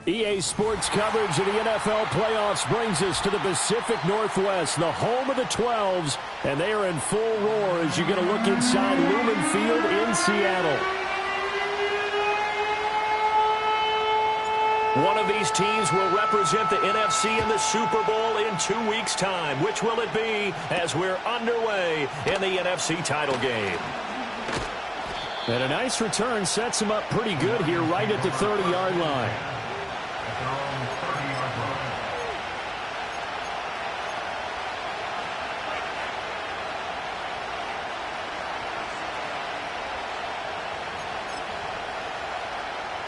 EA Sports coverage of the NFL playoffs brings us to the Pacific Northwest, the home of the 12s, and they are in full roar as you get a look inside Lumen Field in Seattle. One of these teams will represent the NFC in the Super Bowl in 2 weeks' time. Which will it be as we're underway in the NFC title game? And a nice return sets him up pretty good here right at the 30-yard line.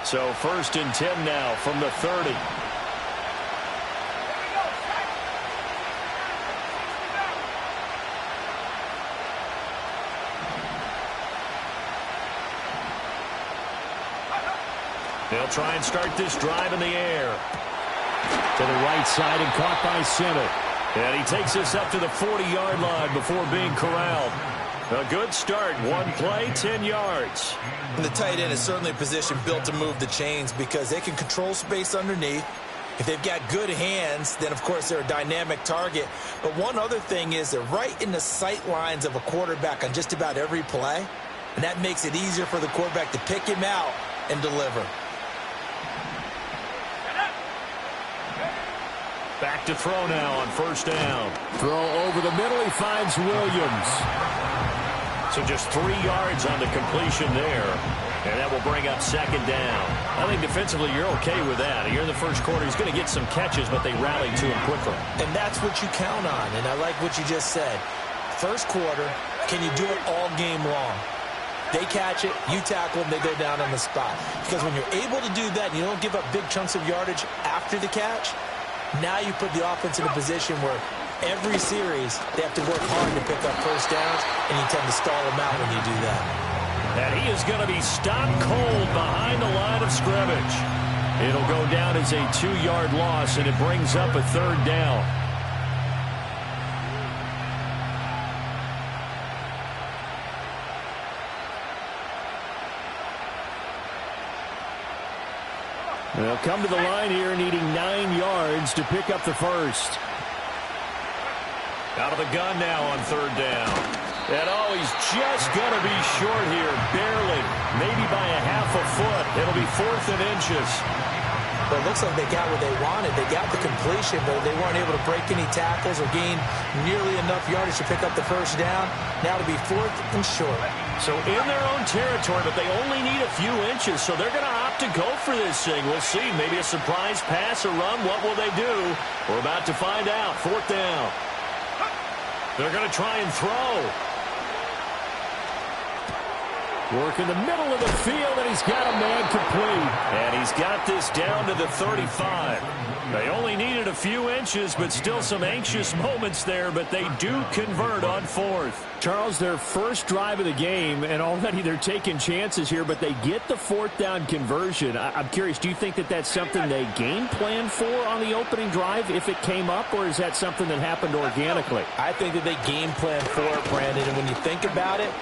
So 1st and 10 now from the 30. They'll try and start this drive in the air. To the right side and caught by center. And he takes this up to the 40-yard line before being corralled. A good start. One play, 10 yards. And the tight end is certainly a position built to move the chains because they can control space underneath. If they've got good hands, then, of course, they're a dynamic target. But one other thing is they're right in the sight lines of a quarterback on just about every play. And that makes it easier for the quarterback to pick him out and deliver. Back to throw now on 1st down. Throw over the middle. He finds Williams. So just 3 yards on the completion there. And that will bring up 2nd down. I think defensively you're okay with that. Here in the first quarter, he's going to get some catches, but they rallied to him quickly. And that's what you count on. And I like what you just said. First quarter, can you do it all game long? They catch it, you tackle them, they go down on the spot. Because when you're able to do that and you don't give up big chunks of yardage after the catch, now you put the offense in a position where every series they have to work hard to pick up 1st downs, and you tend to stall them out when you do that. And he is going to be stopped cold behind the line of scrimmage. It'll go down as a 2-yard loss, and it brings up a 3rd down. They'll come to the line here needing 9 yards to pick up the first. Out of the gun now on 3rd down. And he's just going to be short here, barely, maybe by a half a foot. It'll be 4th and inches. But it looks like they got what they wanted. They got the completion, but they weren't able to break any tackles or gain nearly enough yardage to pick up the 1st down. Now to be 4th and short. So in their own territory, but they only need a few inches, so they're going to opt to go for this thing. We'll see. Maybe a surprise pass or run. What will they do? We're about to find out. 4th down. They're going to try and throw. Work in the middle of the field, and he's got a man complete. And he's got this down to the 35. They only needed a few inches, but still some anxious moments there, but they do convert on 4th. Charles, their first drive of the game, and already they're taking chances here, but they get the 4th down conversion. I'm curious, do you think that that's something they game plan for on the opening drive if it came up, or is that something that happened organically? I think that they game plan for it, Brandon, and when you think about it,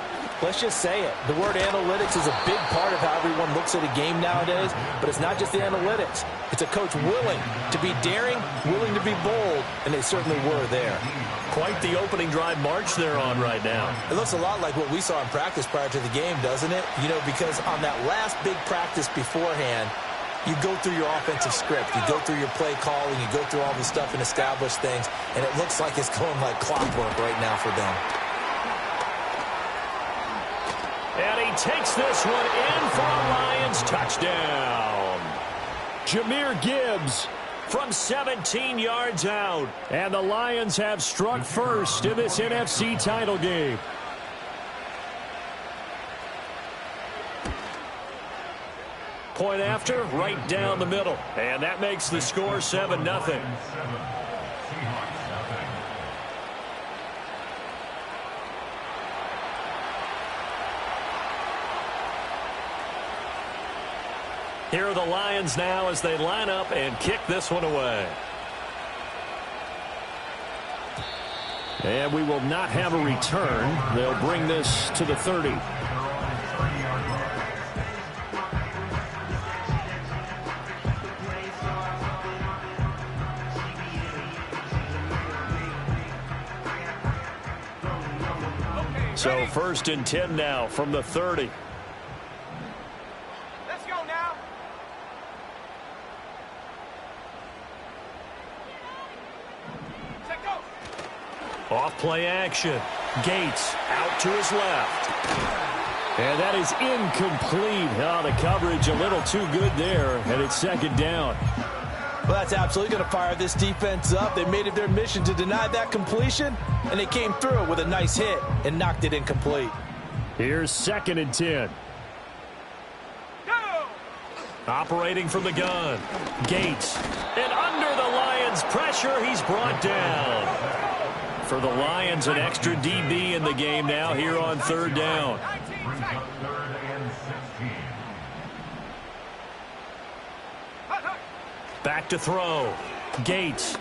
let's just say it. The word analytics is a big part of how everyone looks at a game nowadays, but it's not just the analytics. It's a coach willing to be daring, willing to be bold, and they certainly were there. Quite the opening drive march they're on right now. It looks a lot like what we saw in practice prior to the game, doesn't it? You know, because on that last big practice beforehand, you go through your offensive script. You go through your play calling. You go through all the stuff and establish things, and it looks like it's going like clockwork right now for them. And he takes this one in for a Lions touchdown. Jahmyr Gibbs from 17 yards out. And the Lions have struck first in this NFC title game. Point after, right down the middle. And that makes the score 7-0. Here are the Lions now as they line up and kick this one away. And we will not have a return. They'll bring this to the 30. So 1st and 10 now from the 30. Let's go now. Set go. Off play action. Gates out to his left. And that is incomplete. Oh, the coverage a little too good there, and it's 2nd down. Well, that's absolutely going to fire this defense up. They made it their mission to deny that completion, and they came through with a nice hit and knocked it incomplete. Here's 2nd and 10. Go. Operating from the gun. Gates. And under the Lions' pressure, he's brought down. For the Lions, an extra DB in the game now here on 3rd down. Back to throw. Gates.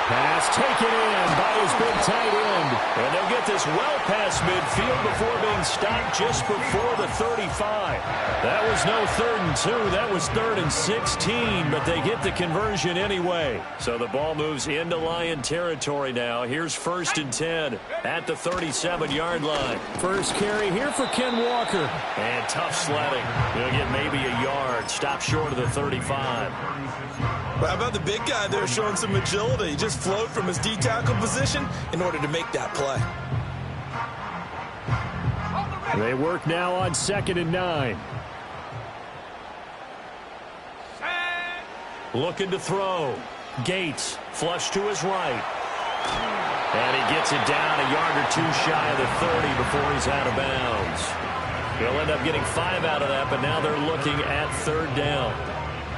Pass taken in by his big tight end. And they'll get this well past midfield before being stopped just before the 35. That was no 3rd and 2. That was 3rd and 16, but they get the conversion anyway. So the ball moves into Lion territory now. Here's 1st and 10 at the 37-yard line. First carry here for Ken Walker. And tough sledding. He'll get maybe a yard. Stop short of the 35. Well, how about the big guy there showing some agility? He just flowed from his D-tackle position in order to make that play. They work now on 2nd and 9. Looking to throw. Gates, flush to his right. And he gets it down a yard or 2 shy of the 30 before he's out of bounds. He'll end up getting 5 out of that, but now they're looking at 3rd down.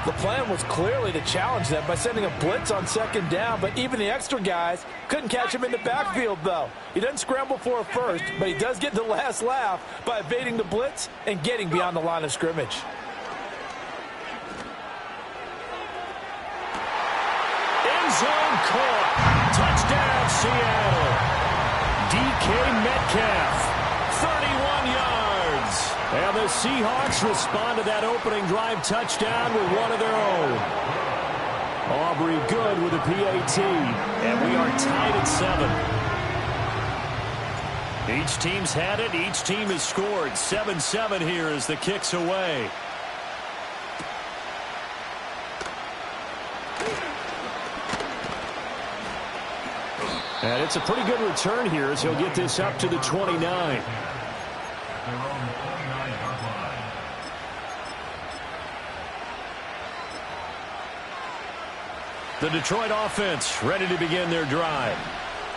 The plan was clearly to challenge them by sending a blitz on 2nd down, but even the extra guys couldn't catch him in the backfield, though. He doesn't scramble for a first, but he does get the last laugh by evading the blitz and getting beyond the line of scrimmage. End zone caught. Touchdown, Seattle. DK Metcalf, 31 yards. And the Seahawks respond to that opening drive touchdown with one of their own. Aubrey good with a PAT. And we are tied at 7. Each team's had it. Each team has scored. 7-7 here as the kick's away. And it's a pretty good return here as he'll get this up to the 29. The Detroit offense ready to begin their drive.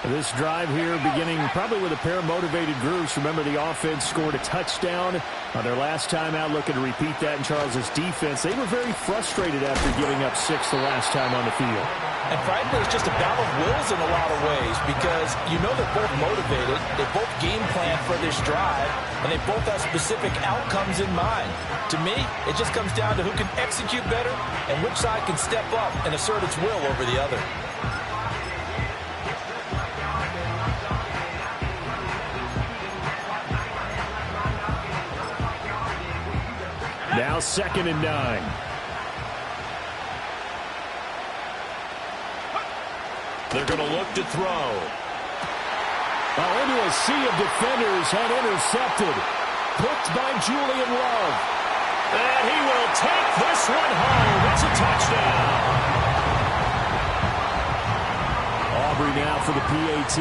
This drive here beginning probably with a pair of motivated groups. Remember, the offense scored a touchdown on their last time out, looking to repeat that in Charles's defense. They were very frustrated after giving up 6 the last time on the field. And frankly, it's just a battle of wills in a lot of ways because you know they're both motivated, they both game plan for this drive, and they both have specific outcomes in mind. To me, it just comes down to who can execute better and which side can step up and assert its will over the other. Now 2nd and 9. They're going to look to throw. Into a sea of defenders and intercepted. Picked by Julian Love. And he will take this one home. It's a touchdown. Aubrey now for the PAT.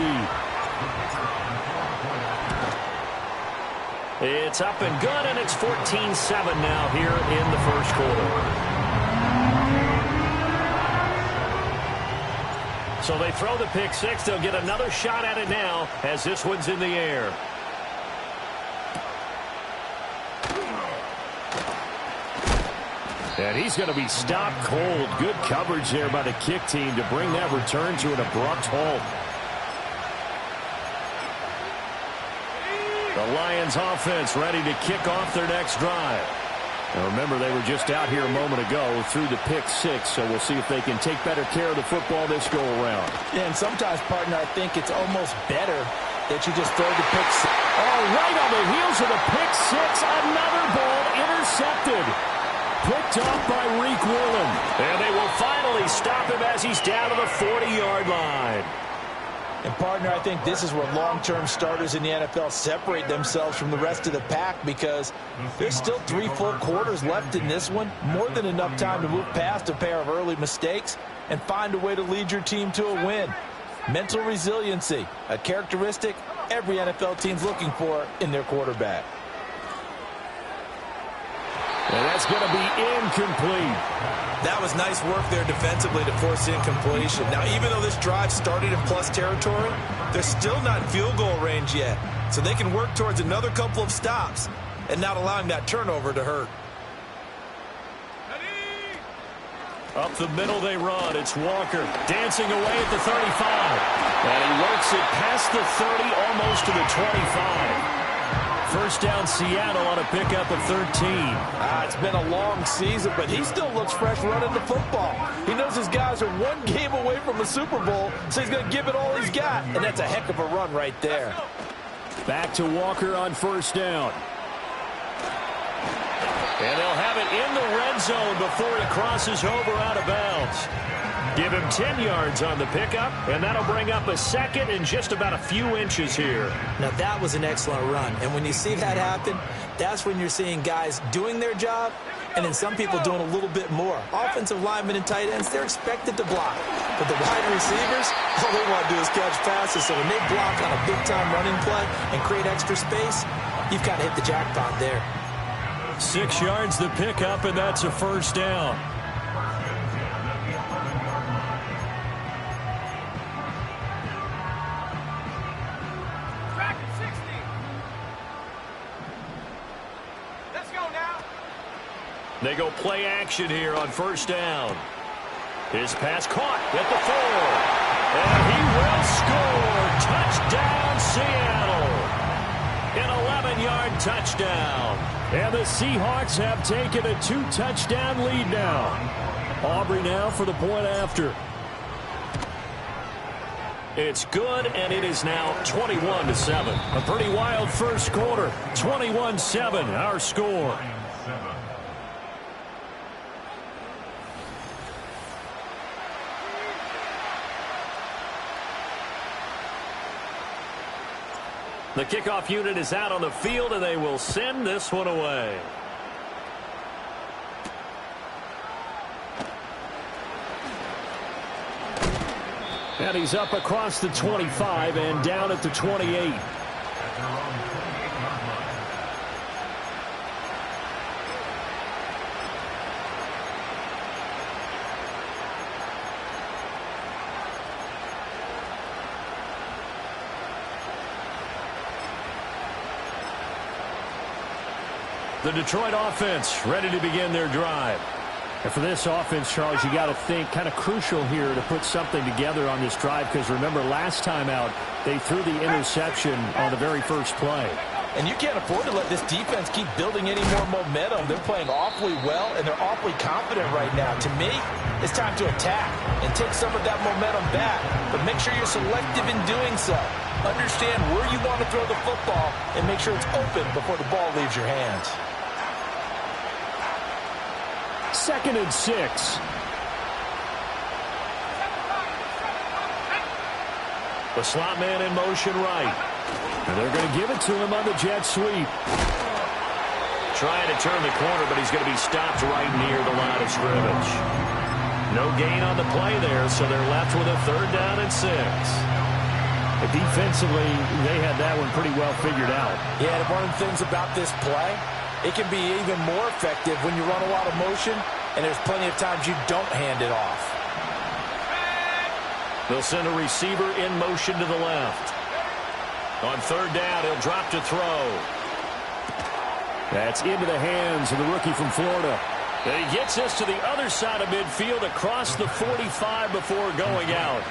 It's up and good, and it's 14-7 now here in the first quarter. So they throw the pick 6. They'll get another shot at it now as this one's in the air. And he's going to be stopped cold. Good coverage there by the kick team to bring that return to an abrupt halt. The Lions offense ready to kick off their next drive. Now remember, they were just out here a moment ago through the pick 6, so we'll see if they can take better care of the football this go around. Yeah, and sometimes, partner, I think it's almost better that you just throw the pick 6. Oh, right on the heels of the pick 6, another ball intercepted. Picked off by Reek Woolen. And they will finally stop him as he's down to the 40-yard line. And, partner, I think this is where long-term starters in the NFL separate themselves from the rest of the pack because there's still 3 full quarters left in this one. More than enough time to move past a pair of early mistakes and find a way to lead your team to a win. Mental resiliency, a characteristic every NFL team's looking for in their quarterback. And that's going to be incomplete. That was nice work there defensively to force incompletion. Now, even though this drive started in plus territory, they're still not in field goal range yet. So they can work towards another couple of stops and not allowing that turnover to hurt. Up the middle they run. It's Walker dancing away at the 35. And he works it past the 30, almost to the 25. First down, Seattle on a pickup of 13. It's been a long season, but he still looks fresh running the football. He knows his guys are 1 game away from a Super Bowl, so he's going to give it all he's got. And that's a heck of a run right there. Back to Walker on first down. And they'll have it in the red zone before he crosses over out of bounds. Give him 10 yards on the pickup, and that'll bring up a second and just about a few inches here. Now, that was an excellent run. And when you see that happen, that's when you're seeing guys doing their job and then some people doing a little bit more. Offensive linemen and tight ends, they're expected to block. But the wide receivers, all they want to do is catch passes. So when they block on a big-time running play and create extra space, you've got to hit the jackpot there. 6 yards the pickup, and that's a first down. They go play action here on first down. His pass caught at the 4. And he will score. Touchdown, Seattle. An 11-yard touchdown. And the Seahawks have taken a 2-touchdown lead now. Aubrey now for the point after. It's good, and it is now 21-7. A pretty wild first quarter. 21-7, our score. The kickoff unit is out on the field, and they will send this one away. And he's up across the 25 and down at the 28. The Detroit offense ready to begin their drive. And for this offense, Charles, you got to think kind of crucial here to put something together on this drive because remember last time out they threw the interception on the very first play. And you can't afford to let this defense keep building any more momentum. They're playing awfully well, and they're awfully confident right now. To me, it's time to attack and take some of that momentum back. But make sure you're selective in doing so. Understand where you want to throw the football and make sure it's open before the ball leaves your hands. 2nd and 6. The slot man in motion right. And they're going to give it to him on the jet sweep. Trying to turn the corner, but he's going to be stopped right near the line of scrimmage. No gain on the play there, so they're left with a 3rd down and 6. Defensively, they had that one pretty well figured out. Yeah, and one of the things about this play, it can be even more effective when you run a lot of motion, and there's plenty of times you don't hand it off. They'll send a receiver in motion to the left. On 3rd down, he'll drop to throw. That's into the hands of the rookie from Florida. And he gets us to the other side of midfield across the 45 before going out.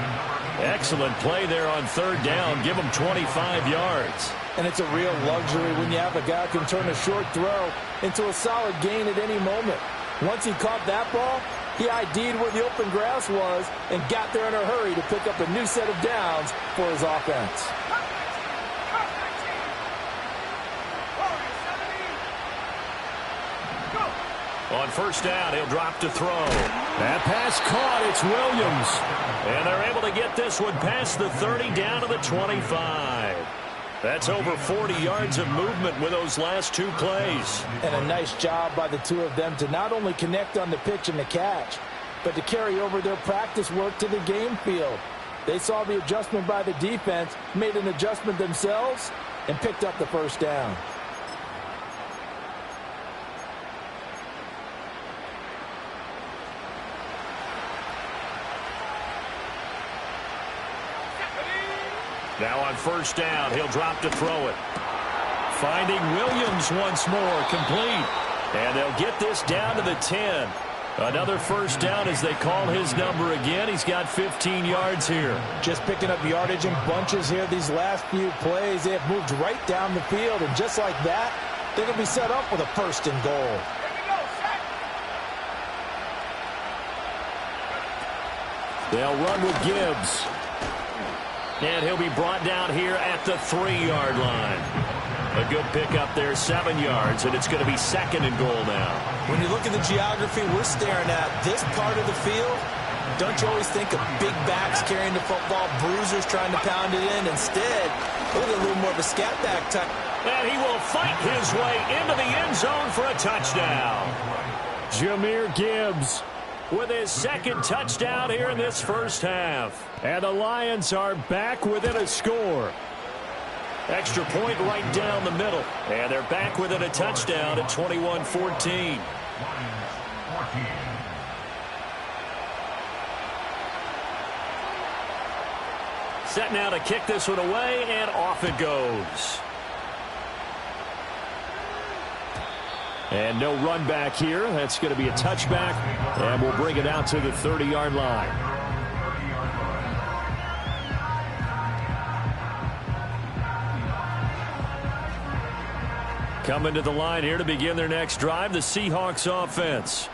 Excellent play there on 3rd down. Give him 25 yards. And it's a real luxury when you have a guy who can turn a short throw into a solid gain at any moment. Once he caught that ball, he ID'd where the open grass was and got there in a hurry to pick up a new set of downs for his offense. On first down, he'll drop to throw. That pass caught. It's Williams. And they're able to get this one past the 30 down to the 25. That's over 40 yards of movement with those last two plays. And a nice job by the two of them to not only connect on the pitch and the catch, but to carry over their practice work to the game field. They saw the adjustment by the defense, made an adjustment themselves, and picked up the first down. Now on first down, he'll drop to throw it. Finding Williams once more, complete. And they'll get this down to the 10. Another first down as they call his number again. He's got 15 yards here. Just picking up yardage in bunches here these last few plays. They have moved right down the field, and just like that, they're going to be set up with a first and goal. They'll run with Gibbs. And he'll be brought down here at the 3-yard line. A good pickup there, 7 yards, and it's going to be second and goal now. When you look at the geography we're staring at, this part of the field, don't you always think of big backs carrying the football, bruisers trying to pound it in? Instead, look at a little more of a scat back type. And he will fight his way into the end zone for a touchdown. Jahmyr Gibbs with his second touchdown here in this first half. And the Lions are back within a score. Extra point right down the middle. And they're back within a touchdown at 21-14. Set now to kick this one away, and off it goes. And no run back here. That's going to be a touchback. And we'll bring it out to the 30-yard line. Coming to the line here to begin their next drive, the Seahawks offense.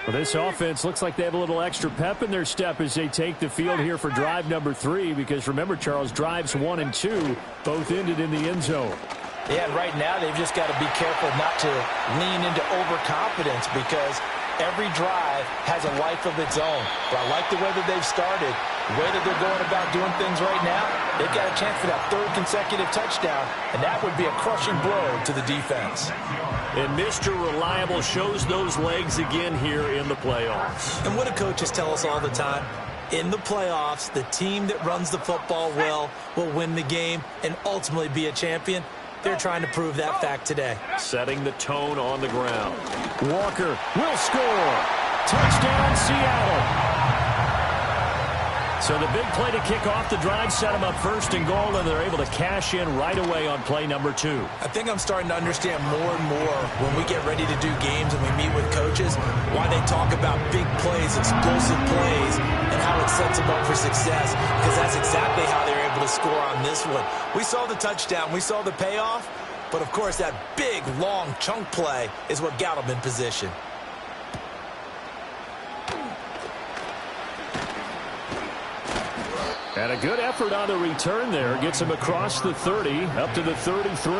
Well, this offense looks like they have a little extra pep in their step as they take the field here for drive number 3. Because remember, Charles, drives 1 and 2 both ended in the end zone. Yeah, right now they've just got to be careful not to lean into overconfidence because every drive has a life of its own. But I like the way that they've started, the way that they're going about doing things right now. They've got a chance for that third consecutive touchdown, and that would be a crushing blow to the defense. And Mr. Reliable shows those legs again here in the playoffs. And what do coaches tell us all the time? In the playoffs, the team that runs the football well will win the game and ultimately be a champion. They're trying to prove that fact today. Setting the tone on the ground. Walker will score. Touchdown, Seattle. So the big play to kick off the drive set them up first and goal, and they're able to cash in right away on play number 2. I think I'm starting to understand more and more when we get ready to do games and we meet with coaches why they talk about big plays, explosive plays, and how it sets them up for success, because that's exactly how they're able to score on this one. We saw the touchdown. We saw the payoff. But, of course, that big, long chunk play is what got them in position. And a good effort on the return there. Gets him across the 30, up to the 33.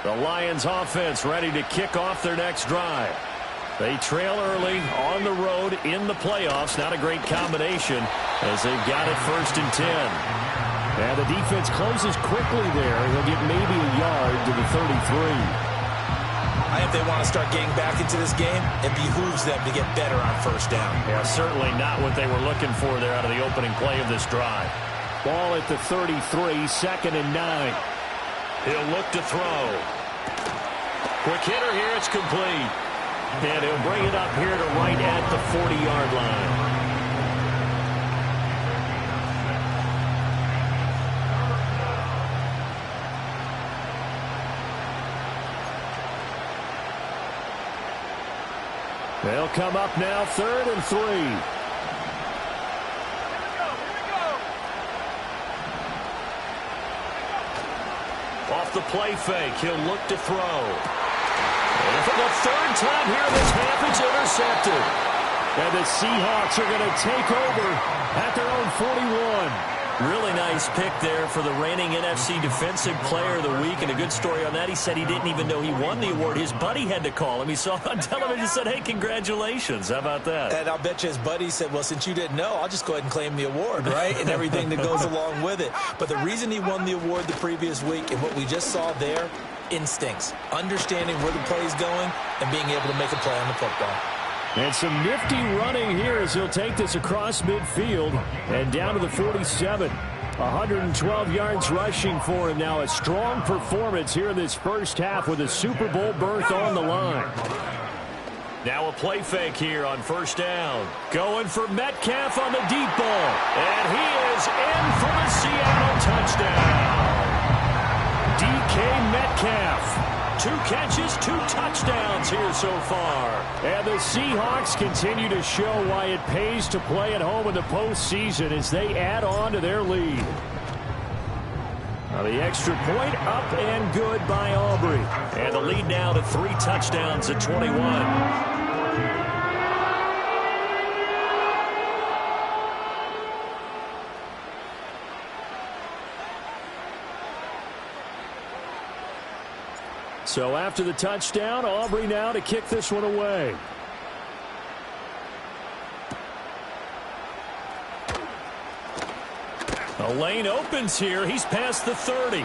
The Lions offense ready to kick off their next drive. They trail early on the road in the playoffs. Not a great combination as they've got it first and 10. And the defense closes quickly there. He'll get maybe a yard to the 33. If they want to start getting back into this game, it behooves them to get better on first down. Yeah, certainly not what they were looking for there out of the opening play of this drive. Ball at the 33, second and 9. He'll look to throw. Quick hitter here, it's complete. And he'll bring it up here to right at the 40-yard line. They'll come up now, 3rd and 3. Off the play fake, he'll look to throw. And for the 3rd time here in this half, it's intercepted. And the Seahawks are going to take over at their own 41. Really nice pick there for the reigning NFC Defensive Player of the Week, and a good story on that. He said he didn't even know he won the award. His buddy had to call him. He saw it on television and said, hey, congratulations. How about that? And I'll bet you his buddy said, well, since you didn't know, I'll just go ahead and claim the award, right? And everything that goes along with it. But the reason he won the award the previous week and what we just saw there, instincts, understanding where the play is going and being able to make a play on the football. And some nifty running here as he'll take this across midfield and down to the 47. 112 yards rushing for him now. A strong performance here in this first half with a Super Bowl berth on the line. Now a play fake here on first down. Going for Metcalf on the deep ball. And he is in for the Seattle touchdown. DK Metcalf. 2 catches, 2 touchdowns here so far. And the Seahawks continue to show why it pays to play at home in the postseason as they add on to their lead. Now the extra point up and good by Aubrey. And the lead now to 3 touchdowns at 21. So after the touchdown, Aubrey now to kick this one away. A lane opens here. He's past the 30.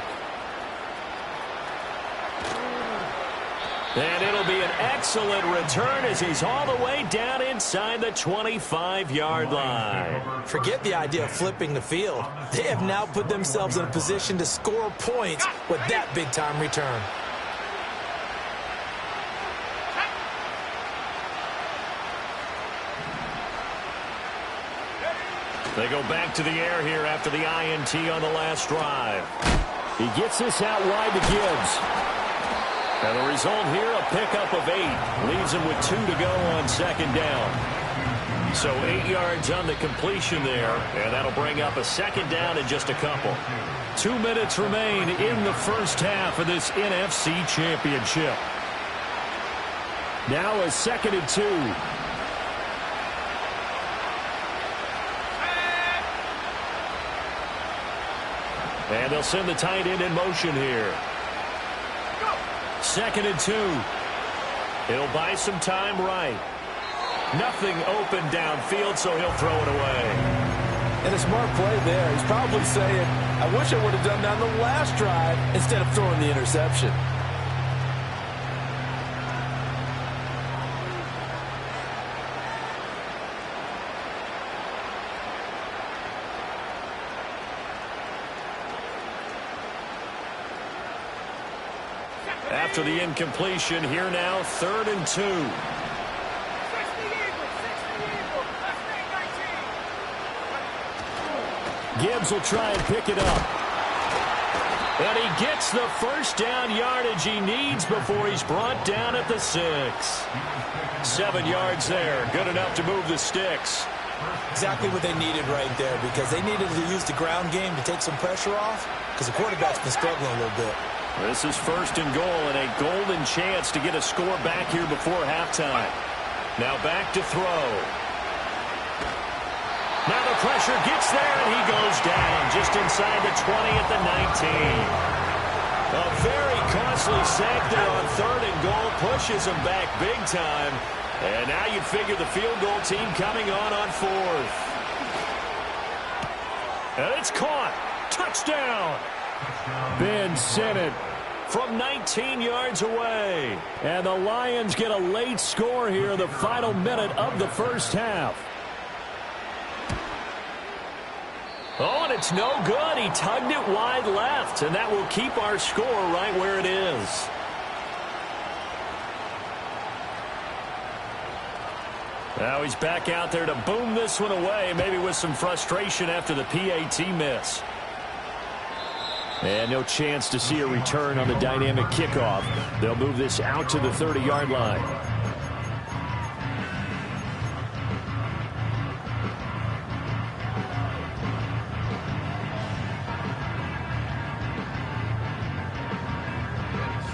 And it'll be an excellent return as he's all the way down inside the 25-yard line. Forget the idea of flipping the field. They have now put themselves in a position to score points with that big-time return. They go back to the air here after the INT on the last drive. He gets this out wide to Gibbs. And the result here, a pickup of 8. Leaves him with 2 to go on second down. So 8 yards on the completion there, and that'll bring up a second down in just a couple. 2 minutes remain in the first half of this NFC Championship. Now a 2nd and 2. And they'll send the tight end in motion here. 2nd and 2. He'll buy some time right. Nothing open downfield, so he'll throw it away. And a smart play there. He's probably saying, I wish I would have done that on the last drive instead of throwing the interception. After the incompletion, here now, 3rd and 2. Gibbs will try and pick it up. And he gets the first down yardage he needs before he's brought down at the 6. 7 yards there, good enough to move the sticks. Exactly what they needed right there, because they needed to use the ground game to take some pressure off, because the quarterback's been struggling a little bit. This is 1st and goal and a golden chance to get a score back here before halftime. Now back to throw. Now the pressure gets there and he goes down just inside the 20 at the 19. A very costly sack there on 3rd and goal pushes him back big time. And now you figure the field goal team coming on 4th. And it's caught. Touchdown. Ben Sinnott from 19 yards away. And the Lions get a late score here, the final minute of the first half. Oh, and it's no good. He tugged it wide left, and that will keep our score right where it is. Now he's back out there to boom this one away, maybe with some frustration after the PAT miss. And no chance to see a return on the dynamic kickoff. They'll move this out to the 30-yard line.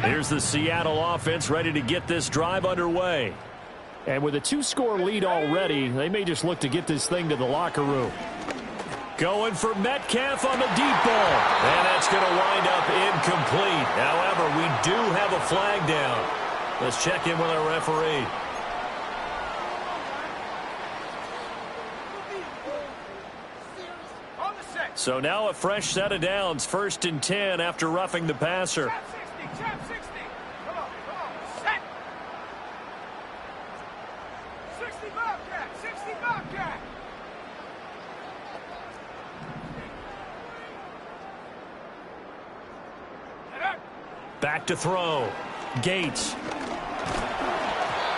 Here's the Seattle offense ready to get this drive underway. And with a 2-score lead already, they may just look to get this thing to the locker room. Going for Metcalf on the deep ball. And that's going to wind up incomplete. However, we do have a flag down. Let's check in with our referee. So now a fresh set of downs. 1st and 10 after roughing the passer. Trap 60. Come on. Set. 60 Bobcat. 60 Bobcat. Back to throw. Gates.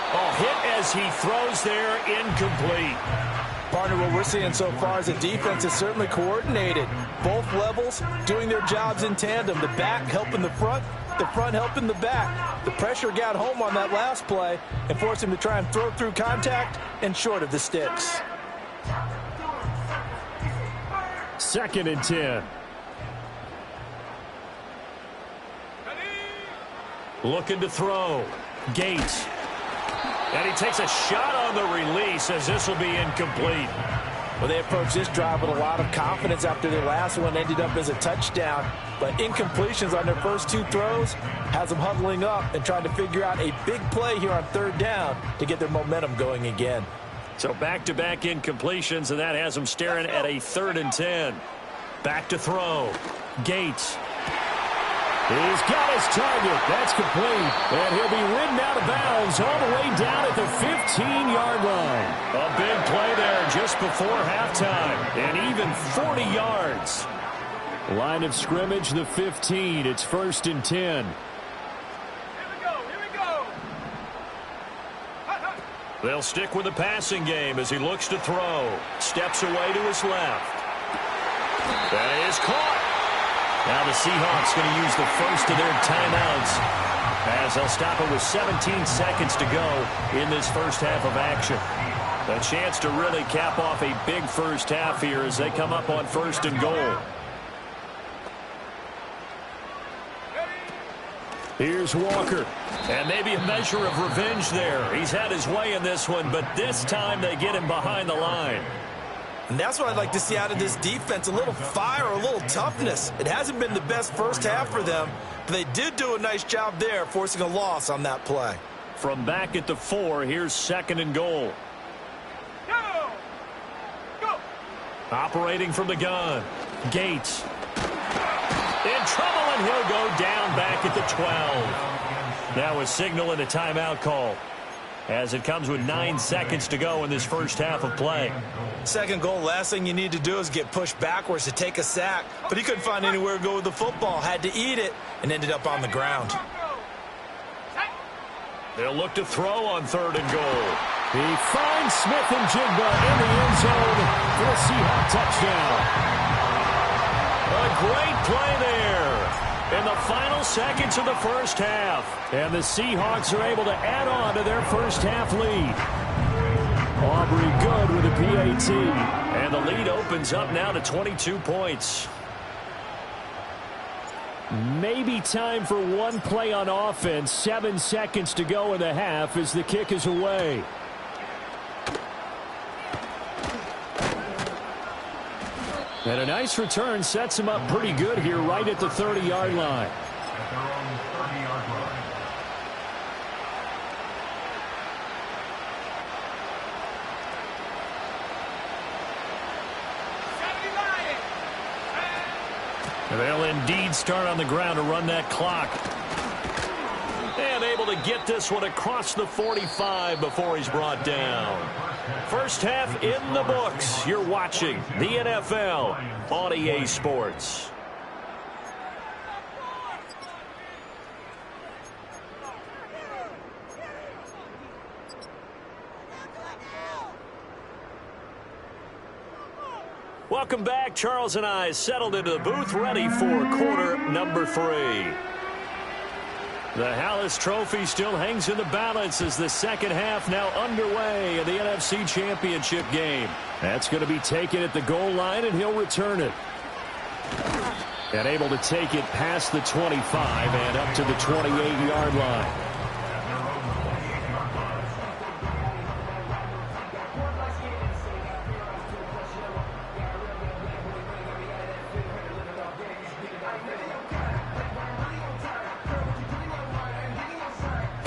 Oh, hit as he throws there, incomplete. Partner, what we're seeing so far is the defense is certainly coordinated. Both levels doing their jobs in tandem. The back helping the front helping the back. The pressure got home on that last play and forced him to try and throw through contact and short of the sticks. 2nd and 10. Looking to throw. Gates. And he takes a shot on the release as this will be incomplete. Well, they approached this drive with a lot of confidence after their last one ended up as a touchdown. But incompletions on their first 2 throws has them huddling up and trying to figure out a big play here on 3rd down to get their momentum going again. So back-to-back incompletions, and that has them staring at a 3rd and 10. Back to throw. Gates. He's got his target. That's complete. And he'll be ridden out of bounds all the way down at the 15-yard line. A big play there just before halftime. And even 40 yards. Line of scrimmage, the 15. It's 1st and 10. Here we go. They'll stick with the passing game as he looks to throw. Steps away to his left. That is caught. Now the Seahawks going to use the first of their timeouts as they'll stop it with 17 seconds to go in this first half of action. A chance to really cap off a big first half here as they come up on 1st and goal. Here's Walker. And maybe a measure of revenge there. He's had his way in this one, but this time they get him behind the line. And that's what I'd like to see out of this defense, a little fire, a little toughness. It hasn't been the best first half for them, but they did do a nice job there, forcing a loss on that play. From back at the 4, here's 2nd and goal. Go. Operating from the gun. Gates. In trouble, and he'll go down back at the 12. Now a signal and a timeout call as it comes with 9 seconds to go in this first half of play. 2nd goal, last thing you need to do is get pushed backwards to take a sack. But he couldn't find anywhere to go with the football, had to eat it, and ended up on the ground. They'll look to throw on 3rd and goal. He finds Smith and Jigba in the end zone for a Seahawks touchdown. A great play there in the final seconds of the first half. And the Seahawks are able to add on to their first half lead. Aubrey good with a PAT. And the lead opens up now to 22 points. Maybe time for one play on offense. 7 seconds to go in the half as the kick is away. And a nice return sets him up pretty good here right at the 30-yard line. They'll indeed start on the ground to run that clock. And able to get this one across the 45 before he's brought down. First half in the books. You're watching the NFL on EA Sports. Welcome back. Charles and I settled into the booth, ready for quarter number 3. The Hallis Trophy still hangs in the balance as the second half now underway in the NFC Championship game. That's going to be taken at the goal line, and he'll return it. And able to take it past the 25 and up to the 28-yard line.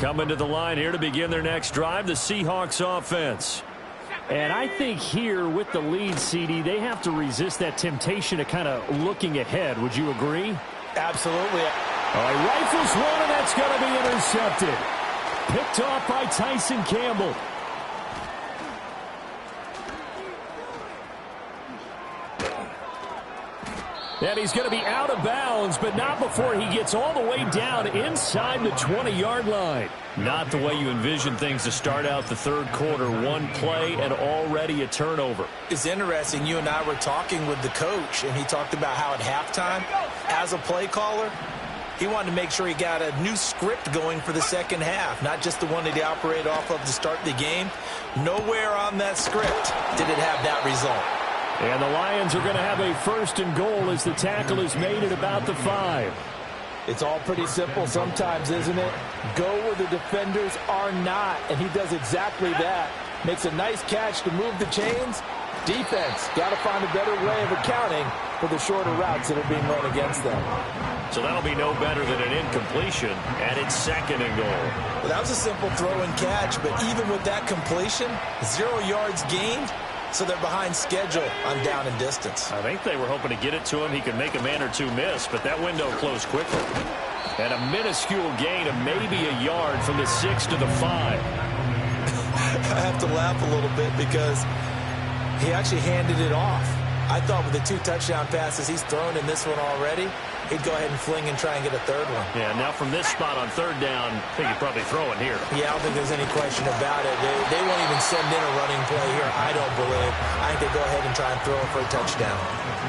Coming to the line here to begin their next drive, the Seahawks offense. And I think here with the lead, CD, they have to resist that temptation of kind of looking ahead. Would you agree? Absolutely. All right, rifles one, and that's going to be intercepted. Picked off by Tyson Campbell. And he's going to be out of bounds, but not before he gets all the way down inside the 20-yard line. Not the way you envision things to start out the third quarter. One play and already a turnover. It's interesting. You and I were talking with the coach, and he talked about how at halftime, as a play caller, he wanted to make sure he got a new script going for the second half, not just the one that he operated off of to start the game. Nowhere on that script did it have that result. And the Lions are going to have a first and goal as the tackle is made at about the 5. It's all pretty simple sometimes, isn't it? Go where the defenders are not, and he does exactly that. Makes a nice catch to move the chains. Defense, got to find a better way of accounting for the shorter routes that are being run against them. So that'll be no better than an incompletion, and it's second and goal. Well, that was a simple throw and catch, but even with that completion, 0 yards gained. So they're behind schedule on down and distance. I think they were hoping to get it to him. He could make a man or two miss, but that window closed quickly. And a minuscule gain of maybe a yard from the 6 to the 5. I have to laugh a little bit because he actually handed it off. I thought with the 2 touchdown passes he's thrown in this one already, he'd go ahead and fling and try and get a third one. Yeah, now from this spot on third down, I think he'd probably throw it here. Yeah, I don't think there's any question about it. They won't even send in a running play here, I don't believe. I think they go ahead and try and throw it for a touchdown.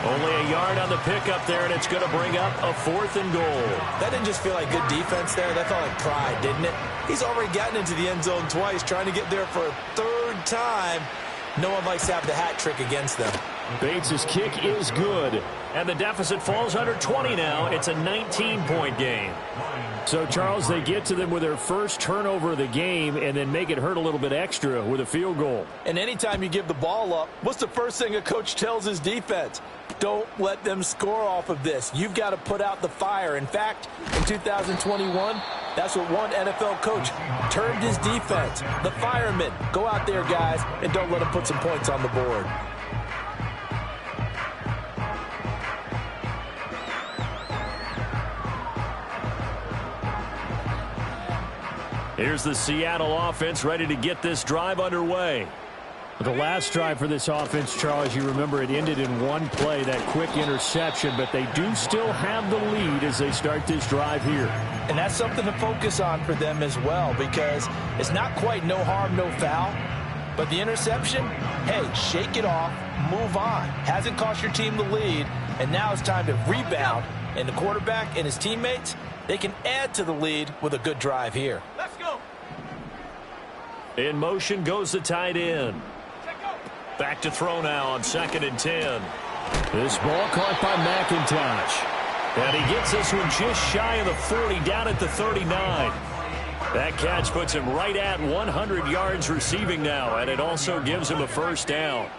Only a yard on the pickup there, and it's going to bring up a 4th and goal. That didn't just feel like good defense there. That felt like pride, didn't it? He's already gotten into the end zone twice, trying to get there for a 3rd time. No one likes to have the hat trick against them. Bates' kick is good. And the deficit falls under 20 now. It's a 19-point game. So, Charles, they get to them with their first turnover of the game and then make it hurt a little bit extra with a field goal. And anytime you give the ball up, what's the first thing a coach tells his defense? Don't let them score off of this. You've got to put out the fire. In fact, in 2021, that's what one NFL coach termed his defense. The firemen. Go out there, guys, and don't let them put some points on the board. Here's the Seattle offense ready to get this drive underway. The last drive for this offense, Charles, you remember it ended in one play, that quick interception, but they do still have the lead as they start this drive here. And that's something to focus on for them as well, because it's not quite no harm, no foul. But the interception, hey, shake it off, move on. Hasn't cost your team the lead, and now it's time to rebound. And the quarterback and his teammates, they can add to the lead with a good drive here. Let's go. In motion goes the tight end. Back to throw now on 2nd and 10. This ball caught by McIntosh. And he gets this one just shy of the 40, down at the 39. That catch puts him right at 100 yards receiving now, and it also gives him a first down.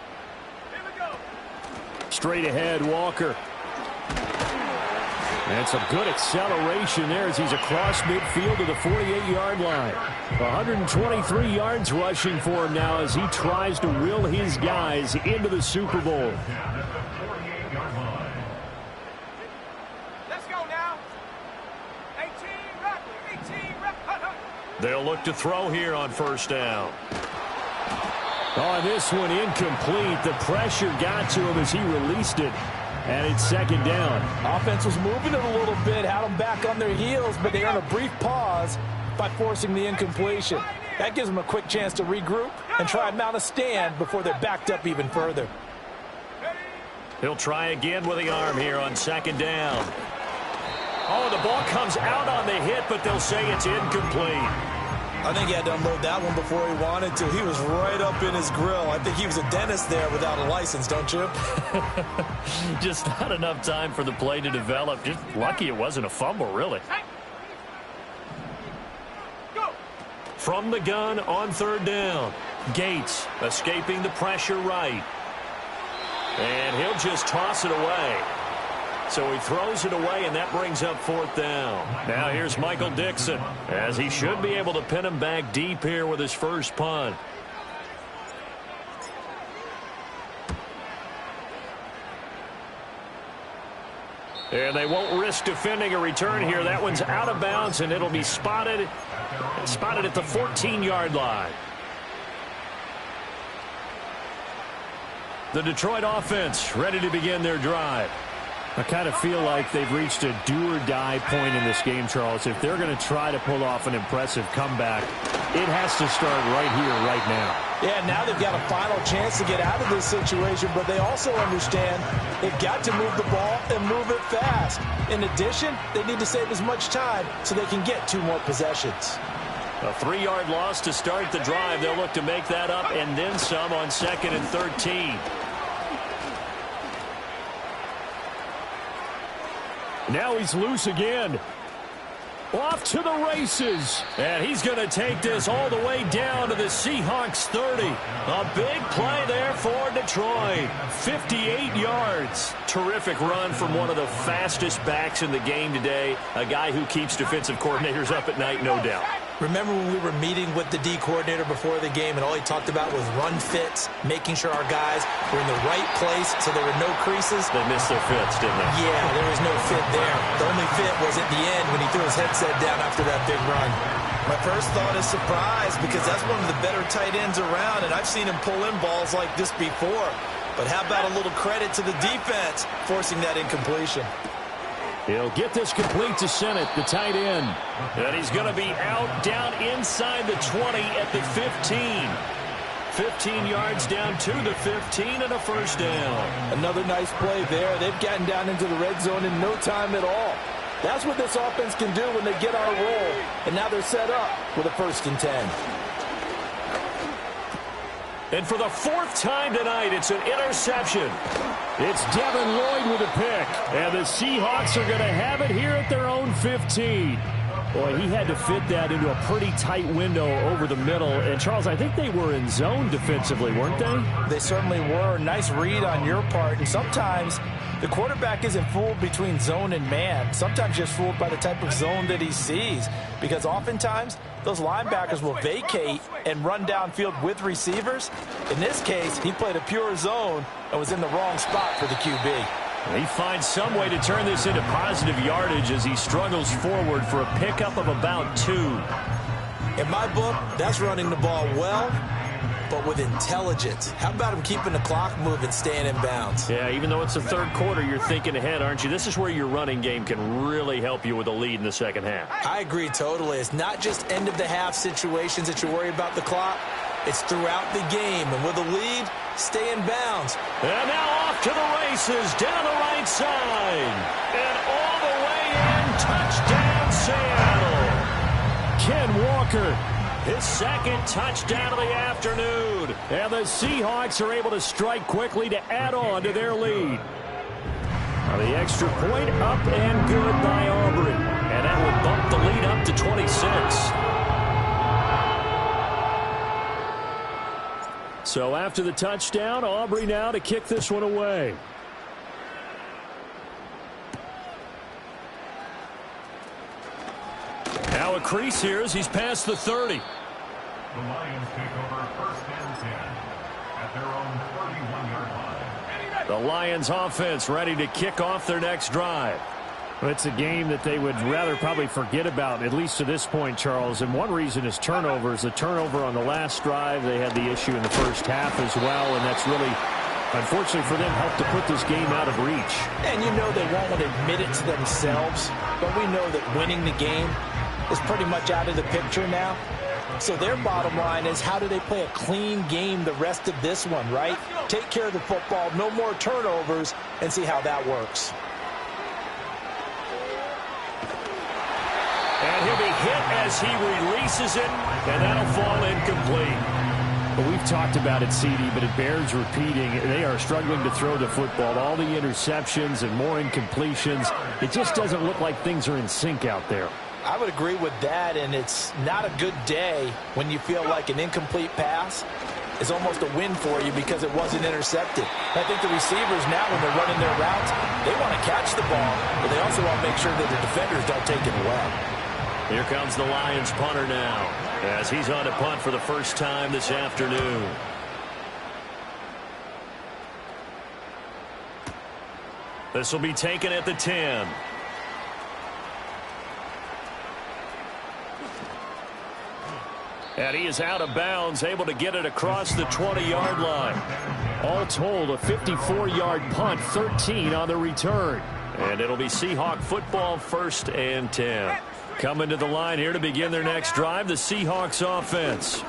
Straight ahead, Walker. And some good acceleration there as he's across midfield to the 48-yard line. 123 yards rushing for him now as he tries to will his guys into the Super Bowl. Let's go now. 18 rep. 18 rep. They'll look to throw here on first down. Oh, this one incomplete. The pressure got to him as he released it. And it's 2nd down. Offense was moving it a little bit, had them back on their heels, but they earned a brief pause by forcing the incompletion. That gives them a quick chance to regroup and try and mount a stand before they're backed up even further. He'll try again with the arm here on 2nd down. Oh, the ball comes out on the hit, but they'll say it's incomplete. I think he had to unload that one before he wanted to. He was right up in his grill. I think he was a dentist there without a license, don't you? Just not enough time for the play to develop. Just lucky it wasn't a fumble, really. From the gun on 3rd down. Gates escaping the pressure right. And he'll just toss it away. So he throws it away, and that brings up 4th down. Now here's Michael Dixon, as he should be able to pin him back deep here with his first punt. And they won't risk defending a return here. That one's out of bounds, and it'll be spotted at the 14-yard line. The Detroit offense ready to begin their drive. I kind of feel like they've reached a do-or-die point in this game, Charles. If they're going to try to pull off an impressive comeback, it has to start right here, right now. Yeah, now they've got a final chance to get out of this situation, but they also understand they've got to move the ball and move it fast. In addition, they need to save as much time so they can get 2 more possessions. A 3-yard loss to start the drive. They'll look to make that up and then some on 2nd and 13. Now he's loose again. Off to the races. And he's going to take this all the way down to the Seahawks 30. A big play there for Detroit. 58 yards. Terrific run from one of the fastest backs in the game today. A guy who keeps defensive coordinators up at night, no doubt. Remember when we were meeting with the D coordinator before the game and all he talked about was run fits, making sure our guys were in the right place so there were no creases? They missed their fits, didn't they? Yeah, there was no fit there. The only fit was at the end when he threw his headset down after that big run. My first thought is surprise because that's one of the better tight ends around, and I've seen him pull in balls like this before. But how about a little credit to the defense forcing that incompletion? He'll get this complete to Sennett, the tight end. And he's going to be out down inside the 20 at the 15. 15 yards down to the 15 and a first down. Another nice play there. They've gotten down into the red zone in no time at all. That's what this offense can do when they get on a roll. And now they're set up with a 1st and 10. And for the 4th time tonight, it's an interception. It's Devin Lloyd with a pick. And the Seahawks are going to have it here at their own 15. Boy, he had to fit that into a pretty tight window over the middle. And, Charles, I think they were in zone defensively, weren't they? They certainly were. Nice read on your part. And sometimes the quarterback isn't fooled between zone and man. Sometimes just fooled by the type of zone that he sees. Because oftentimes those linebackers will vacate and run downfield with receivers. In this case, he played a pure zone and was in the wrong spot for the QB. He finds some way to turn this into positive yardage as he struggles forward for a pickup of about 2. In my book, that's running the ball well, but with intelligence. How about him keeping the clock moving, staying in bounds? Yeah, even though it's the 3rd quarter, you're thinking ahead, aren't you? This is where your running game can really help you with a lead in the 2nd half. I agree totally. It's not just end-of-the-half situations that you worry about the clock. It's throughout the game. And with a lead, stay in bounds. And now off to the races, down the right side. And all the way in, touchdown Seattle. Ken Walker. His 2nd touchdown of the afternoon. And the Seahawks are able to strike quickly to add on to their lead. Now the extra point up and good by Aubrey. And that will bump the lead up to 26. So after the touchdown, Aubrey now to kick this one away. Now a crease here as he's past the 30. The Lions take over 1st and 10 at their own 31-yard line. The Lions offense ready to kick off their next drive. Well, it's a game that they would rather probably forget about, at least to this point, Charles. And one reason is turnovers. The turnover on the last drive, they had the issue in the first half as well, and that's really, unfortunately for them, helped to put this game out of reach. And you know they won't admit it to themselves, but we know that winning the game is pretty much out of the picture now. So their bottom line is, how do they play a clean game the rest of this one, right? Take care of the football, no more turnovers, and see how that works. And he'll be hit as he releases it, and that'll fall incomplete. But we've talked about it, CD, but it bears repeating. They are struggling to throw the football. All the interceptions and more incompletions. It just doesn't look like things are in sync out there. I would agree with that, and it's not a good day when you feel like an incomplete pass is almost a win for you because it wasn't intercepted. I think the receivers now, when they're running their routes, they want to catch the ball, but they also want to make sure that the defenders don't take it away. Here comes the Lions punter now, as he's on to punt for the first time this afternoon. This will be taken at the 10. And he is out of bounds, able to get it across the 20-yard line. All told, a 54-yard punt, 13 on the return. And it'll be Seahawk football, 1st and 10. Coming to the line here to begin their next drive, the Seahawks offense.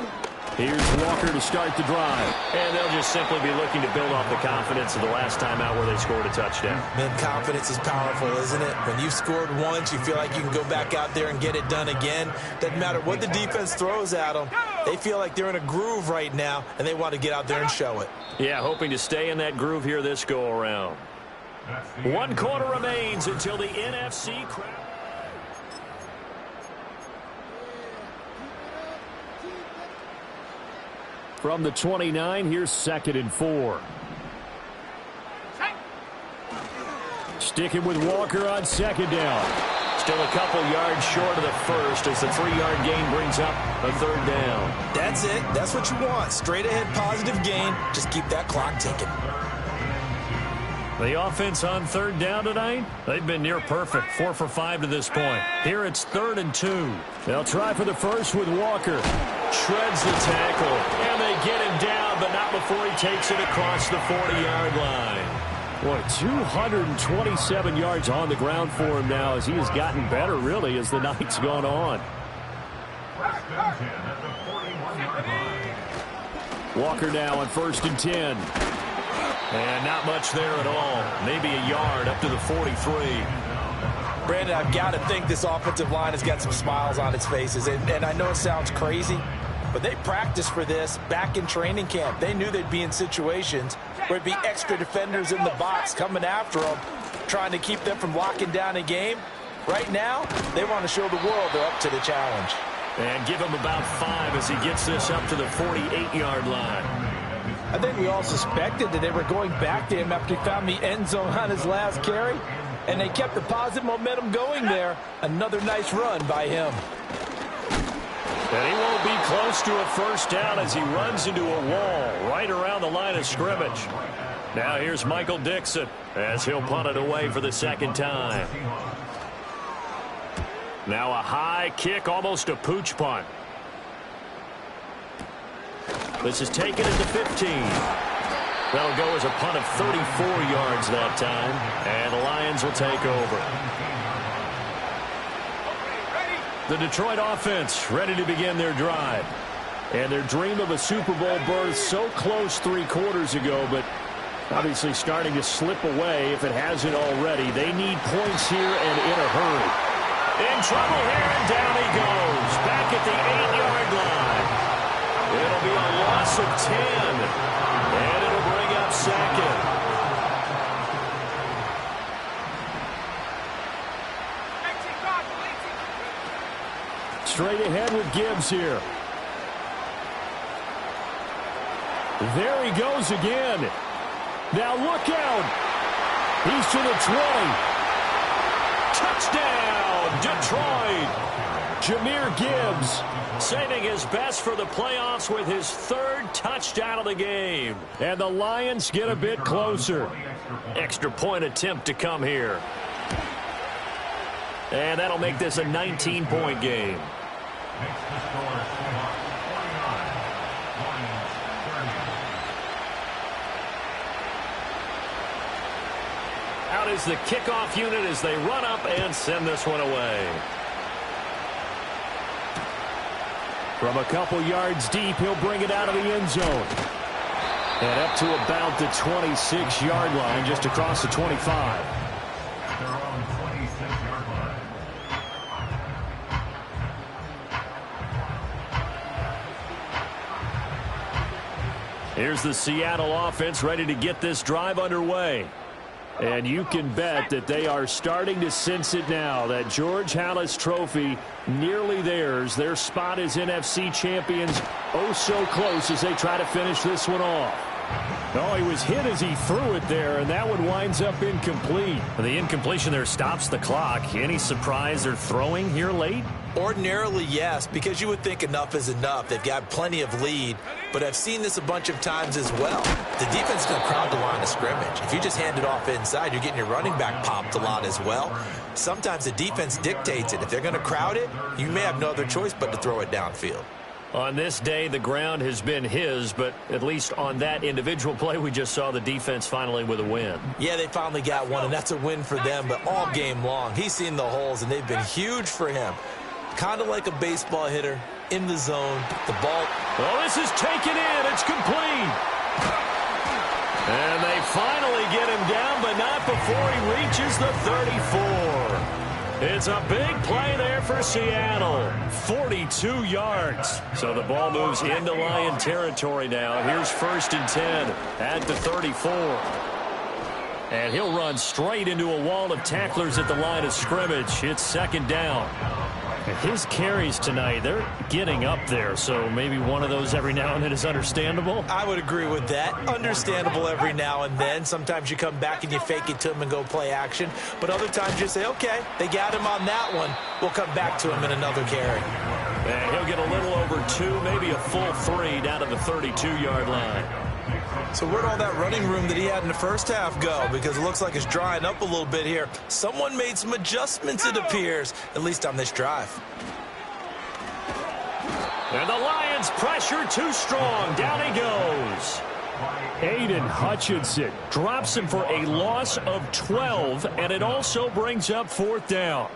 Here's Walker to start the drive. And they'll just simply be looking to build off the confidence of the last time out where they scored a touchdown. Man, confidence is powerful, isn't it? When you've scored once, you feel like you can go back out there and get it done again. Doesn't matter what the defense throws at them. They feel like they're in a groove right now, and they want to get out there and show it. Yeah, hoping to stay in that groove here this go-around. 1 quarter remains until the NFC crowd. From the 29, here's 2nd and 4. Sticking with Walker on 2nd down. Still a couple yards short of the first as the 3-yard gain brings up a 3rd down. That's it. That's what you want. Straight ahead positive gain. Just keep that clock ticking. The offense on 3rd down tonight, they've been near perfect. 4 for 5 to this point. Here it's 3rd and 2. They'll try for the first with Walker. Shreds the tackle, and they get him down, but not before he takes it across the 40-yard line. Boy, 227 yards on the ground for him now as he has gotten better, really, as the night's gone on. Walker now on 1st and 10. And not much there at all. Maybe a yard up to the 43. Brandon, I've got to think this offensive line has got some smiles on its faces. And I know it sounds crazy, but they practiced for this back in training camp. They knew they'd be in situations where it'd be extra defenders in the box coming after them, trying to keep them from locking down a game. Right now, they want to show the world they're up to the challenge. And give him about 5 as he gets this up to the 48-yard line. I think we all suspected that they were going back to him after he found the end zone on his last carry, and they kept the positive momentum going there. Another nice run by him. And he won't be close to a 1st down as he runs into a wall right around the line of scrimmage. Now here's Michael Dixon as he'll punt it away for the 2nd time. Now a high kick, almost a pooch punt. This is taken at the 15. That'll go as a punt of 34 yards that time, and the Lions will take over. The Detroit offense ready to begin their drive. And their dream of a Super Bowl berth so close 3 quarters ago, but obviously starting to slip away if it hasn't already. They need points here and in a hurry. In trouble here, and down he goes. Back at the 8-yard line. It'll be a loss of 10, and it'll bring up 2nd. Straight ahead with Gibbs here. There he goes again. Now look out. He's to the 20. Touchdown, Detroit. Jahmyr Gibbs saving his best for the playoffs with his 3rd touchdown of the game. And the Lions get a bit closer. Extra point attempt to come here. And that'll make this a 19-point game. Out is the kickoff unit as they run up and send this one away. From a couple yards deep, he'll bring it out of the end zone. And up to about the 26-yard line, just across the 25. Here's the Seattle offense ready to get this drive underway. And you can bet that they are starting to sense it now. That George Halas trophy nearly theirs. Their spot as NFC champions oh so close as they try to finish this one off. Oh, he was hit as he threw it there, and that one winds up incomplete. The incompletion there stops the clock. Any surprise they're throwing here late? Ordinarily, yes, because you would think enough is enough. They've got plenty of lead, but I've seen this a bunch of times as well. The defense is going to crowd the line of scrimmage. If you just hand it off inside, you're getting your running back popped a lot as well. Sometimes the defense dictates it. If they're going to crowd it, you may have no other choice but to throw it downfield. On this day, the ground has been his, but at least on that individual play, we just saw the defense finally with a win. Yeah, they finally got one, and that's a win for them, but all game long, he's seen the holes, and they've been huge for him. Kind of like a baseball hitter in the zone. The ball. Oh, this is taken in. It's complete. And they finally get him down, but not before he reaches the 34. It's a big play there for Seattle. 42 yards. So the ball moves into Lion territory now. Here's 1st and 10 at the 34. And he'll run straight into a wall of tacklers at the line of scrimmage. It's 2nd down. His carries tonight, they're getting up there, so maybe one of those every now and then is understandable. I would agree with that. Understandable every now and then. Sometimes you come back and you fake it to him and go play action. But other times you say, okay, they got him on that one. We'll come back to him in another carry. And he'll get a little over 2, maybe a full 3 down to the 32-yard line. So where'd all that running room that he had in the first half go? Because it looks like it's drying up a little bit here. Someone made some adjustments, it appears, at least on this drive. And the Lions pressure too strong. Down he goes. Aiden Hutchinson drops him for a loss of 12, and it also brings up 4th down.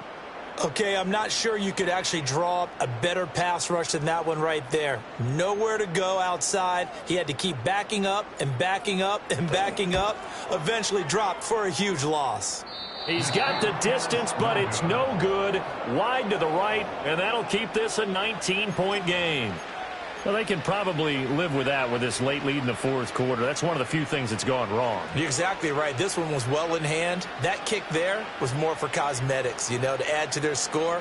Okay, I'm not sure you could actually draw up a better pass rush than that one right there. Nowhere to go outside. He had to keep backing up and backing up and backing up. Eventually dropped for a huge loss. He's got the distance, but it's no good. Wide to the right, and that'll keep this a 19-point game. Well, they can probably live with that with this late lead in the 4th quarter. That's one of the few things that's gone wrong. You're exactly right. This one was well in hand. That kick there was more for cosmetics, you know, to add to their score.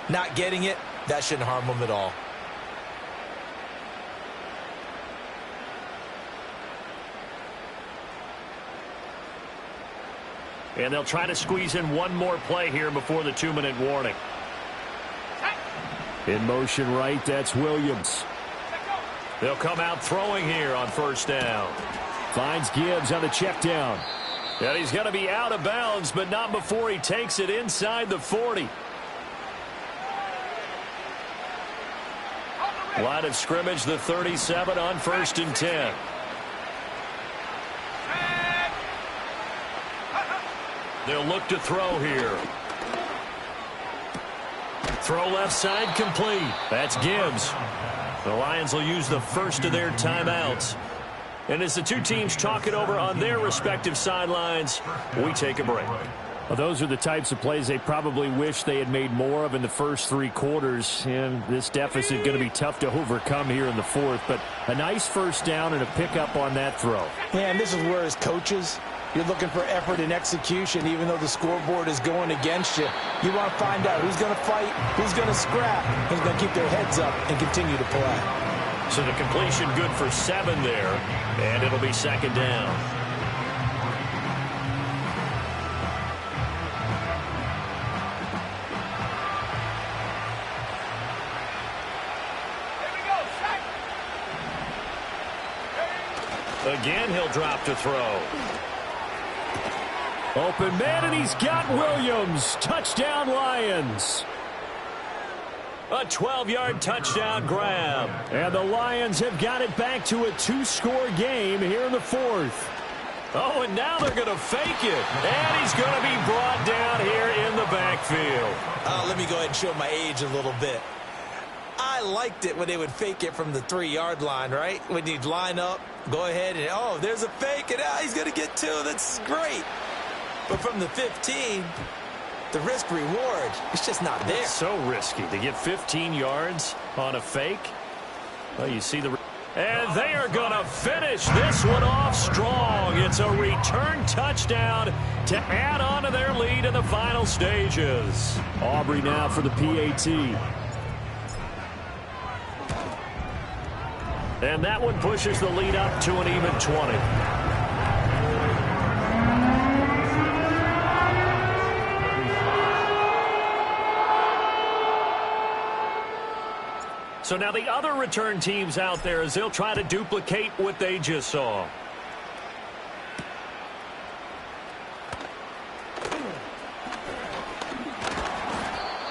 Not getting it, that shouldn't harm them at all. And they'll try to squeeze in one more play here before the 2-minute warning. In motion right, that's Williams. They'll come out throwing here on 1st down. Finds Gibbs on the check down. And he's going to be out of bounds, but not before he takes it inside the 40. Line of scrimmage, the 37 on 1st and 10. They'll look to throw here. Throw left side complete. That's Gibbs. The Lions will use the first of their timeouts. And as the two teams talk it over on their respective sidelines, we take a break. Well, those are the types of plays they probably wish they had made more of in the first 3 quarters. And this deficit going to be tough to overcome here in the 4th. But a nice 1st down and a pickup on that throw. Yeah, and this is where as coaches, you're looking for effort and execution, even though the scoreboard is going against you. You want to find out who's going to fight, who's going to scrap, who's going to keep their heads up and continue to play. So the completion good for 7 there, and it'll be 2nd down. Again, he'll drop to throw. Open man, and he's got Williams. Touchdown, Lions. A 12-yard touchdown grab. And the Lions have got it back to a 2-score game here in the 4th. Oh, and now they're going to fake it. And he's going to be brought down here in the backfield. Let me go ahead and show my age a little bit. I liked it when they would fake it from the 3-yard line, right? When you'd line up, go ahead and, oh, there's a fake, and he's going to get 2. That's great. But from the 15, the risk-reward, it's just not there. It's so risky to get 15 yards on a fake. Well, you see the... And they are going to finish this one off strong. It's a return touchdown to add on to their lead in the final stages. Aubrey now for the PAT. And that one pushes the lead up to an even 20. So now the other return teams out there as they'll try to duplicate what they just saw.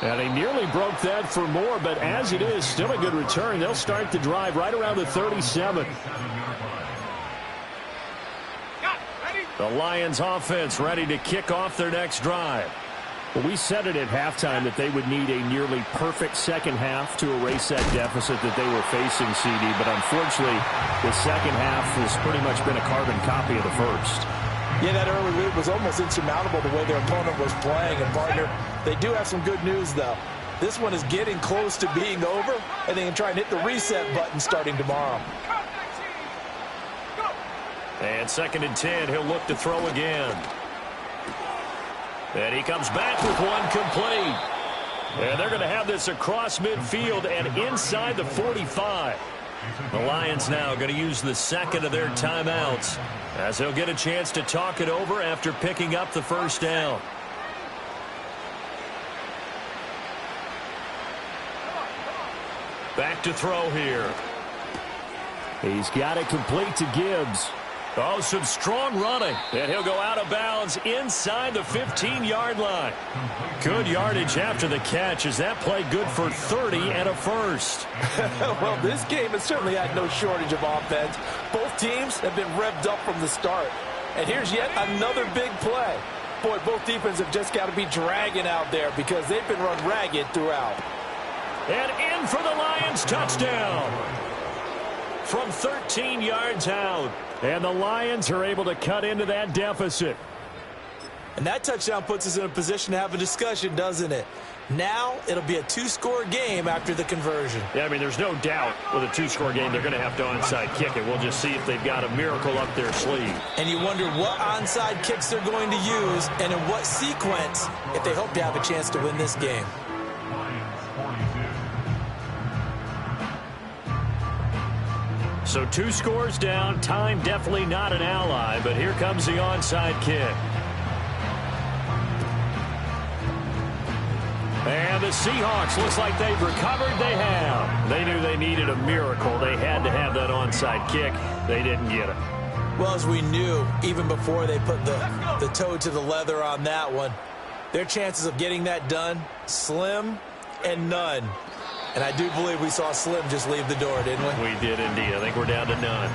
And they nearly broke that for more, but as it is, still a good return. They'll start the drive right around the 37. The Lions offense ready to kick off their next drive. Well, we said it at halftime that they would need a nearly perfect second half to erase that deficit that they were facing, CD. But unfortunately, the second half has pretty much been a carbon copy of the first. Yeah, that early lead was almost insurmountable the way their opponent was playing. And, partner, they do have some good news, though. This one is getting close to being over, and they can try and hit the reset button starting tomorrow. And 2nd and 10, he'll look to throw again. And he comes back with one complete. And they're going to have this across midfield and inside the 45. The Lions now going to use the second of their timeouts as they'll get a chance to talk it over after picking up the first down. Back to throw here. He's got it complete to Gibbs. Oh, some strong running. And he'll go out of bounds inside the 15-yard line. Good yardage after the catch. Is that play good for 30 and a first? Well, this game has certainly had no shortage of offense. Both teams have been revved up from the start. And here's yet another big play. Boy, both defenses have just got to be dragging out there because they've been run ragged throughout. And in for the Lions touchdown. From 13 yards out. And the Lions are able to cut into that deficit. And that touchdown puts us in a position to have a discussion, doesn't it? Now it'll be a two-score game after the conversion. Yeah, I mean, there's no doubt with a two-score game they're going to have to onside kick it. We'll just see if they've got a miracle up their sleeve. And you wonder what onside kicks they're going to use and in what sequence if they hope to have a chance to win this game. So 2 scores down, time definitely not an ally, but here comes the onside kick. And the Seahawks, looks like they've recovered. They have. They knew they needed a miracle. They had to have that onside kick. They didn't get it. Well, as we knew, even before they put the toe to the leather on that one, their chances of getting that done, slim and none. And I do believe we saw Slim just leave the door, didn't we? We did indeed. I think we're down to none.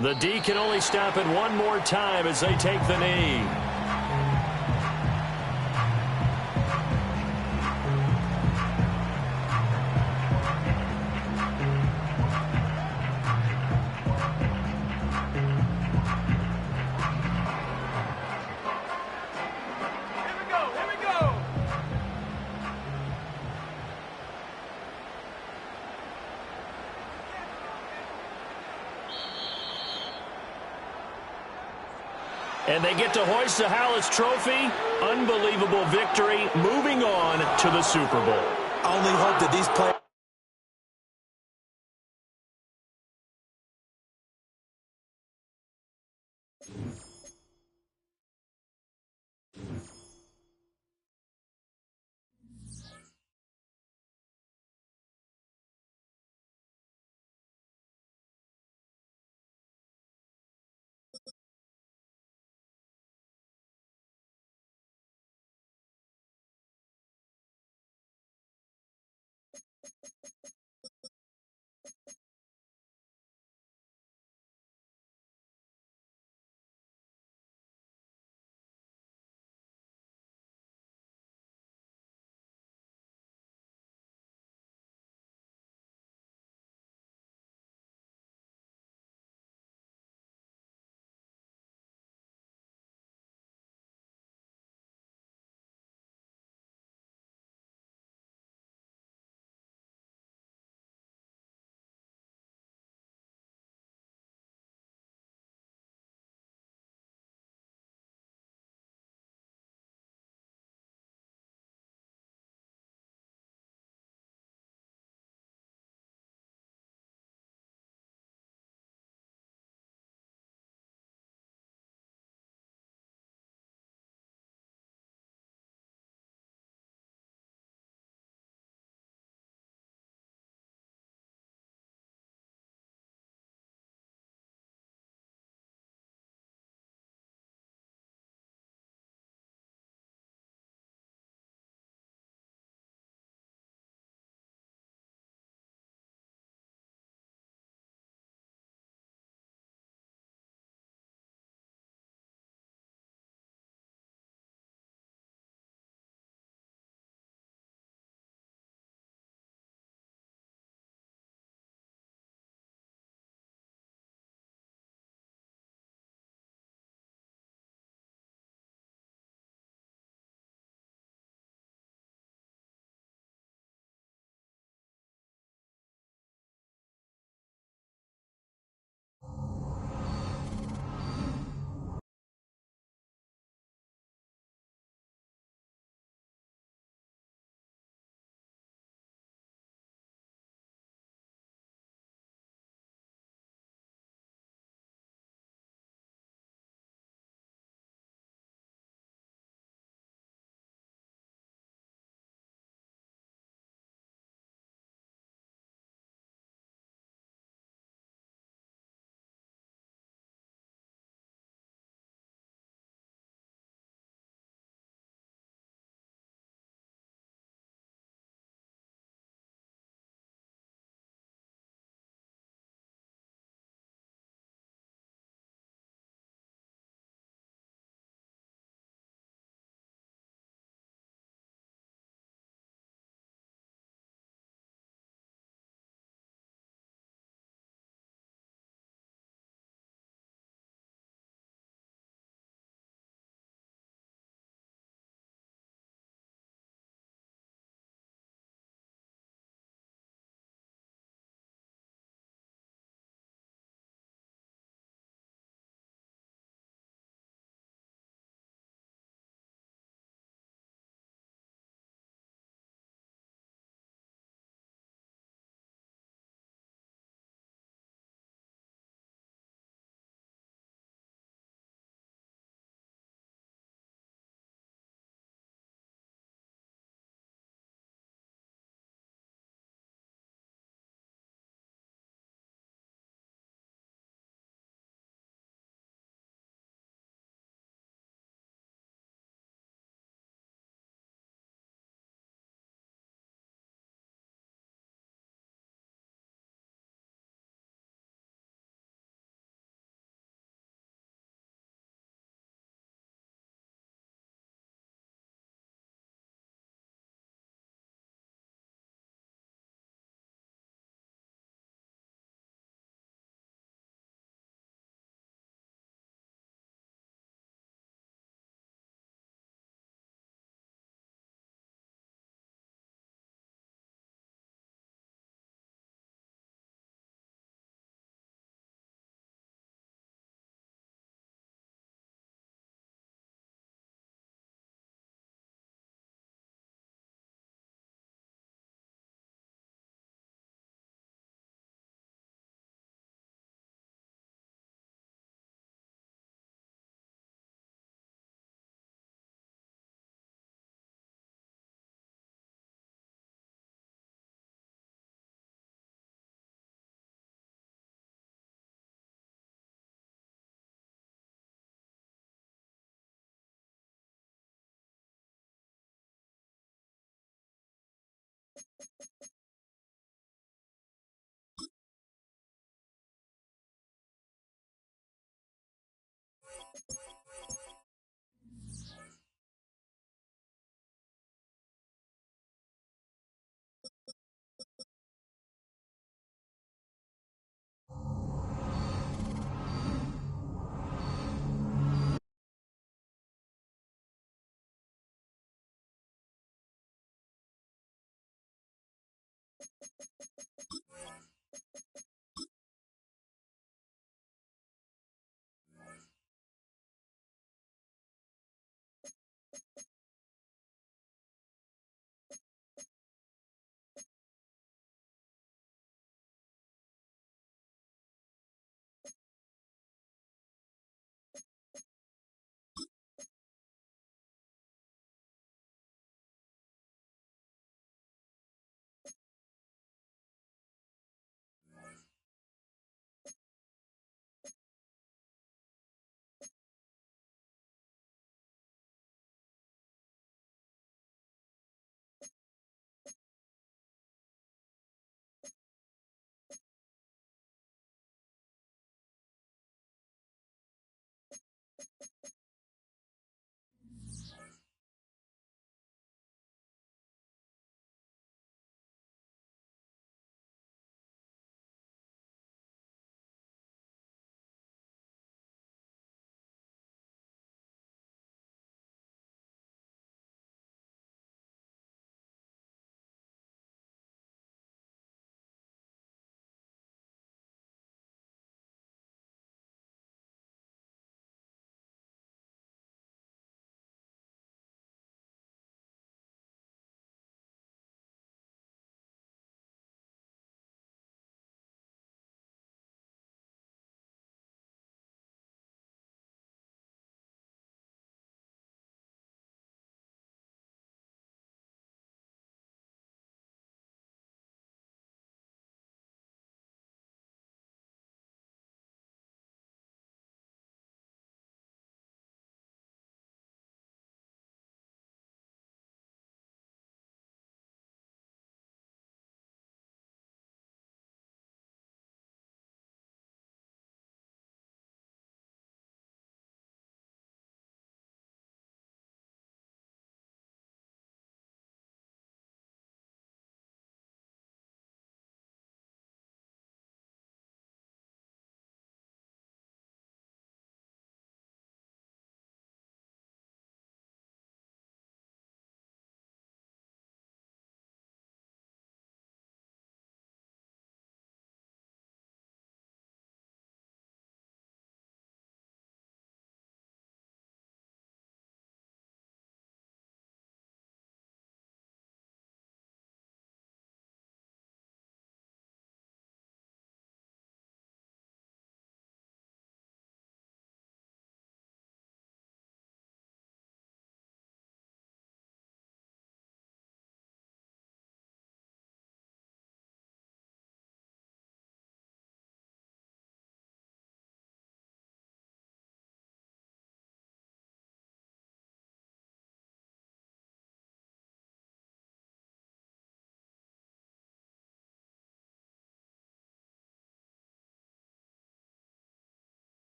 The D can only stop it one more time as they take the knee. And they get to hoist the Hallis Trophy. Unbelievable victory. Moving on to the Super Bowl. I only hope that these players